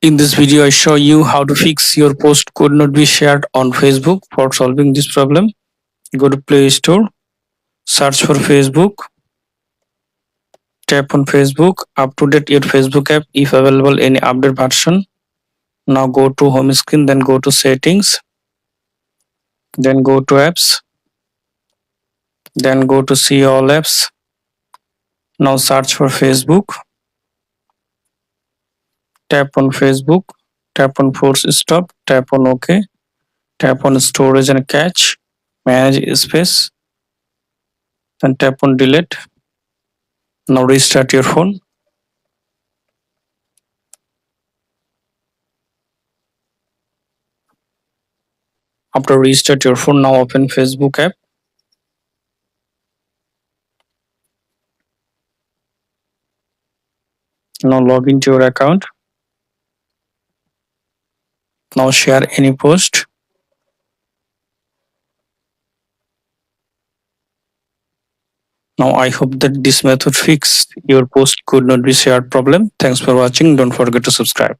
In this video, I show you how to fix your post could not be shared on Facebook. For solving this problem, go to Play Store, search for Facebook, tap on Facebook, up-to-date your Facebook app if available any update version. Now go to home screen, then go to settings, then go to apps, then go to see all apps. Now search for Facebook, tap on Facebook, tap on force stop, tap on OK, tap on storage and cache, manage space, then tap on delete. Now restart your phone. After restart your phone, now open Facebook app. Now log into your account. Now share any post. Now I hope that this method fixed your post could not be shared problem. Thanks for watching. Don't forget to subscribe.